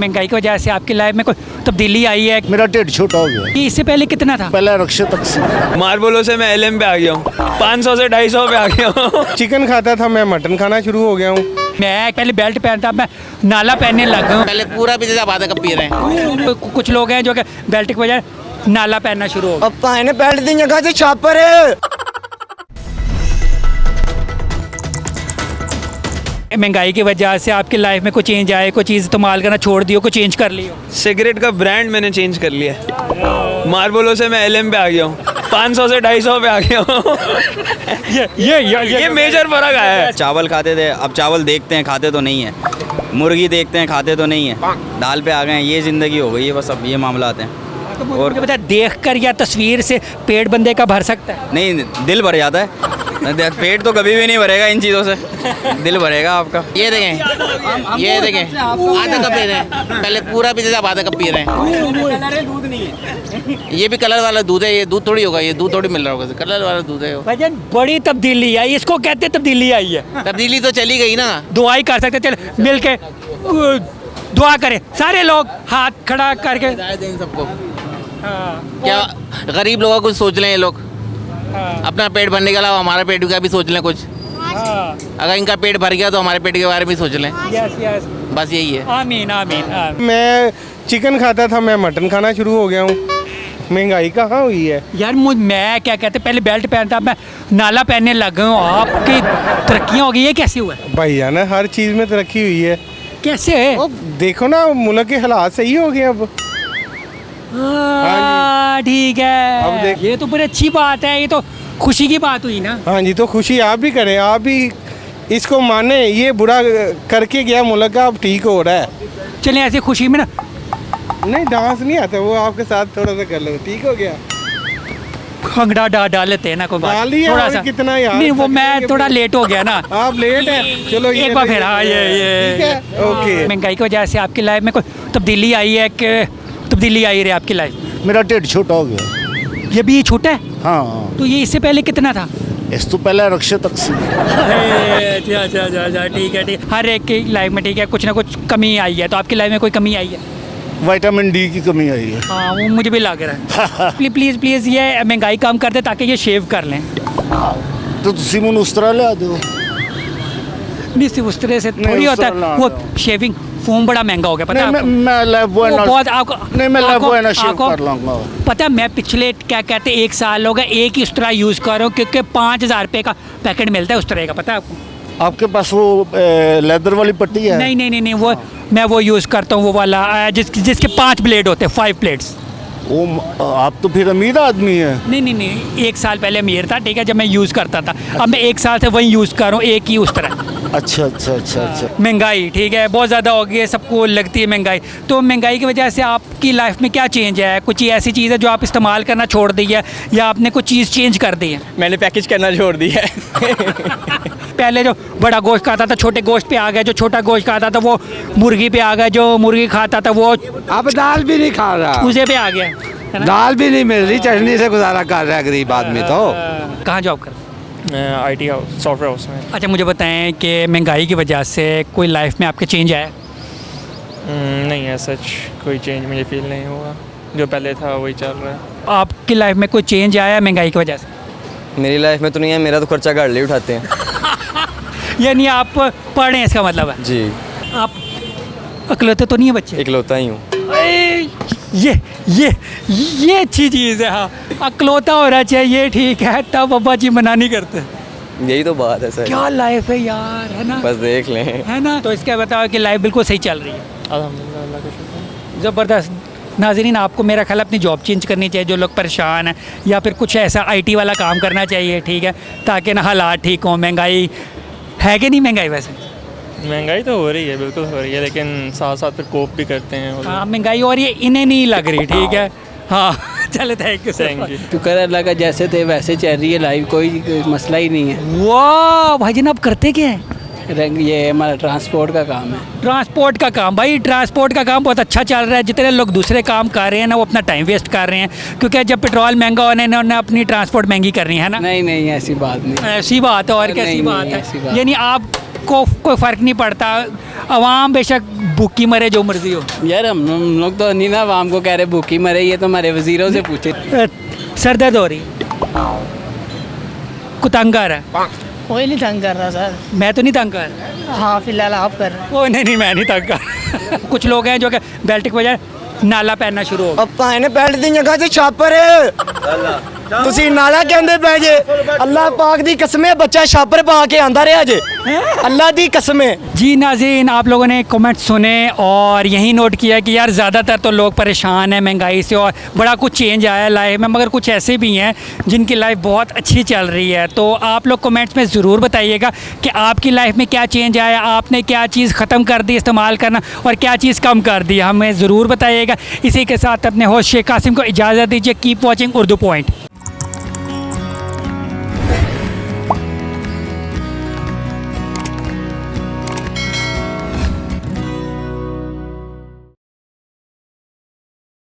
महंगाई की वजह से आपकी लाइफ में कोई तब्दीली आई है? मेरा ढिड छोटा हो गया। कि इससे पहले कितना था? पहले रक्शे तक से मार्बलों से मैं एलएम पे आ गया हूँ, 500 से 250 पे आ गया हूँ। चिकन खाता था, मैं मटन खाना शुरू हो गया हूँ। मैं पहले बेल्ट पहनता, मैं नाला पहनने लग गया हूँ। पहले पूरा भी आधा कप पी रहे हैं। कुछ लोग हैं जो कि बेल्ट की बजाय नाला पहनना शुरू हो गए। अब पाए ने बेल्ट दी जगह से छापर है। महंगाई की वजह से आपकी लाइफ में कोई चेंज आए, कोई चीज़ इस्तेमाल करना छोड़ दियो, कोई चेंज कर लियो? सिगरेट का ब्रांड मैंने चेंज कर लिया है। मार्बलों से मैं एलएम पे आ गया हूँ, 500 से 250 पे आ गया हूँ। ये मेजर फर्क आया है। चावल खाते थे, अब चावल देखते हैं खाते तो नहीं है। मुर्गी देखते हैं खाते तो नहीं है। दाल पे आ गए हैं, ये ज़िंदगी हो गई है बस। अब ये मामला आते हैं। और मुझे बता, देख कर या तस्वीर से पेट बंदे का भर सकता है? नहीं, दिल भर जाता है। पेट तो कभी भी नहीं भरेगा इन चीज़ों से, दिल भरेगा आपका। ये देखें, आधा कप पी रहे हैं। पहले पूरा भी आधा कप पी रहे हैं। ये भी कलर वाला दूध है, ये दूध थोड़ी होगा, ये दूध थोड़ी मिल रहा होगा, कलर वाला दूध है। भाईजान बड़ी तब्दीली आई, इसको कहते हैं तब्दीली आई है। तब्दीली तो चली गई ना। दुआ ही कर सकते, चल मिल के दुआ करें सारे लोग, हाथ खड़ा करके। सबको क्या गरीब लोगों को सोच लें ये लोग, अपना पेट भरने के अलावा हमारा पेट का भी सोच लें कुछ। अगर इनका पेट भर गया तो हमारे पेट के बारे में सोच लें। बस यही है। आमीन आमीन आमीन। मैं चिकन खाता था, मैं मटन खाना शुरू हो गया हूँ। महंगाई कहाँ हुई है यार मैं क्या कहते, पहले बेल्ट पहनता, मैं नाला पहनने लग गया हूँ। आपकी तरक्कियाँ हो गई, ये कैसे हुआ है? भाई है ना, हर चीज़ में तरक्की हुई है। कैसे है? देखो ना, मुल्क के हालात सही हो गए अब। ठीक है, अब देख, ये तो बड़ी अच्छी बात है, ये तो खुशी की बात हुई ना। हाँ जी, तो खुशी आप भी करें, आप भी इसको माने। ये बुरा करके गया मुल्क का, अब ठीक हो रहा है। चलें ऐसी खुशी में ना, नहीं डांस नहीं आता, वो आपके साथ थोड़ा सा कर लो, ठीक हो गया। खंगड़ा डाल लेते हैं ना, कोई बात डालिए, थोड़ा और सा कितना यार, नहीं, वो मैं थोड़ा लेट हो गया ना। आप लेट हैं, चलो एक बार फिर। हाँ, ये ठीक है, ओके। महंगाई की वजह से आपकी लाइफ में कोई तब्दीली आई है कि तब्दीली आई रही आपकी लाइफ में? मेरा ढिड छोटा हो गया। ये भी छोटा है? हाँ, तो ये इससे पहले कितना था? इस तो पहले रक्शे तक से ठीक है, ठीक। हर एक की लाइफ में ठीक है, कुछ ना कुछ कमी आई है। तो आपकी लाइफ में कोई कमी आई है? विटामिन डी की कमी आई है। हाँ, वो मुझे भी लग रहा है। प्लीज़ प्लीज़ ये महंगाई कम कर दे ताकि ये शेव कर लें। तो तुसी मुन उस तरह ले दो। नहीं, सिर्फ उस तरह से थोड़ी उस होता तरह ना है। वो दो। शेविंग फोम बड़ा महंगा हो गया, पता है आपको? मैं वो बहुत आपको नहीं, मैं लेबोएना शेव आपको कर लूँगा। पता है, मैं पिछले क्या कहते 1 साल हो गया एक ही उस तरह यूज़ कर रहा हूँ, क्योंकि 5000 रुपये का पैकेट मिलता है उस तरह का, पता है आपको? आपके पास वो लेदर वाली पट्टी है? नहीं, वो मैं वो यूज़ करता हूँ, वो वाला जिसके 5 ब्लेड होते हैं, 5 प्लेट्स। वो आप तो फिर अमीर आदमी है। नहीं, 1 साल पहले अमीर था, ठीक है, जब मैं यूज़ करता था। अब मैं 1 साल से वही यूज़ कर रहा हूँ, एक ही उस तरह। अच्छा। महंगाई ठीक है, बहुत ज़्यादा हो गई है, सबको लगती है महंगाई। तो महंगाई की वजह से आपकी लाइफ में क्या चेंज है? कुछ ऐसी चीज़ है जो आप इस्तेमाल करना छोड़ दी है, या आपने कुछ चीज़ चेंज कर दी है? मैंने पैकेज करना छोड़ दिया है। पहले जो बड़ा गोश्त खाता था, छोटे गोश्त पे आ गया। जो छोटा गोश्त खाता था वो मुर्गी पे आ गया। जो मुर्गी खाता था वो अब दाल भी नहीं खा रहा, चूजे पे आ गया, है ना? दाल भी नहीं मिल रही, चटनी से गुजारा कर रहा है गरीब आदमी। तो कहाँ जॉब कर? IT हाउस, सॉफ्टवेयर हाउस में। अच्छा, मुझे बताएं कि महंगाई की वजह से कोई लाइफ में आपके चेंज आया? नहीं है, सच कोई चेंज मुझे फील नहीं हुआ, जो पहले था वही चल रहा है। आपकी लाइफ में कोई चेंज आया महंगाई की वजह से? मेरी लाइफ में तो नहीं है, मेरा तो खर्चा घर ले उठाते हैं। यानी आप पढ़ रहे हैं, इसका मतलब है? जी, आप अकलौते तो नहीं है बच्चे? इकलौता ही हूँ। ये अच्छी चीज़ है। हाँ, अकलौता होना चाहिए, ठीक है, तब अब्बा जी मना नहीं करते। यही तो बात है सर। क्या लाइफ है यार, है ना? बस देख लें, है ना? तो इसका बताओ कि लाइफ बिल्कुल सही चल रही है। अल्हम्दुलिल्लाह, अल्लाह का शुक्र। ज़बरदस्त। नाज़रीन, आपको मेरा ख्याल अपनी जॉब चेंज करनी चाहिए, जो लोग परेशान हैं, या फिर कुछ ऐसा IT वाला काम करना चाहिए, ठीक है, ताकि ना हालात ठीक हों। महंगाई है कि नहीं महंगाई? वैसे महंगाई तो हो रही है, बिल्कुल हो रही है, लेकिन साथ साथ फिर कोप भी करते हैं वो लोग। हाँ, महंगाई और ये इन्हें नहीं लग रही, ठीक है। हाँ, चलो, थैंक यू। शुक्र अल्लाह का, जैसे थे वैसे चल रही है लाइफ, कोई मसला ही नहीं है। वाह भाईजान, आप करते क्या है? ये हमारा ट्रांसपोर्ट का काम है। ट्रांसपोर्ट का काम? भाई ट्रांसपोर्ट का काम बहुत अच्छा चल रहा है। जितने लोग दूसरे काम कर रहे हैं ना, वो अपना टाइम वेस्ट कर रहे हैं, क्योंकि जब पेट्रोल महंगा होने उन्होंने अपनी ट्रांसपोर्ट महंगी करनी है ना। नहीं, ऐसी बात नहीं। ऐसी बात है, और कैसी बात है? यानी आप को कोई फ़र्क नहीं पड़ता, आवाम बेशक भूखी मरे जो मर्जी हो। यार हम लोग तो नहीं ना आवाम को कह रहे भूखी मरे, ये तो हमारे वजीरों से पूछे। सर दर्द हो रही, को तंग कर रहा है? कोई नहीं तंग कर रहा सर। मैं तो नहीं तंग कर रहा। हाँ फिलहाल आप कर रहे हैं। ओ नहीं मैं नहीं तंग कर कुछ लोग हैं जो कि बेल्ट के बजाय नाला पहनना शुरू हो गया। ਆਪਾਂ ਨੇ ਬੈਲਟ ਦੀ ਜਗ੍ਹਾ ਤੇ ਛਾਪਰ ਤੁਸੀਂ ਨਾਲਾ ਕਹਿੰਦੇ ਪਏ ਜੇ ਅੱਲਾਹ ਪਾਕ ਦੀ ਕਸਮ ਹੈ ਬੱਚਾ ਛਾਪਰ ਪਾ ਕੇ ਆਂਦਾ ਰਿਹਾ ਜੇ अल्लाह दी कसम है। जी नाज़रीन, आप लोगों ने कमेंट सुने और यही नोट किया कि यार ज़्यादातर तो लोग परेशान हैं महंगाई से और बड़ा कुछ चेंज आया है लाइफ में, मगर कुछ ऐसे भी हैं जिनकी लाइफ बहुत अच्छी चल रही है। तो आप लोग कमेंट्स में ज़रूर बताइएगा कि आपकी लाइफ में क्या चेंज आया, आपने क्या चीज़ ख़त्म कर दी इस्तेमाल करना और क्या चीज़ कम कर दी, हमें ज़रूर बताइएगा। इसी के साथ अपने होस्ट शेख कासिम को इजाज़त दीजिए। Keep watching Urdu point.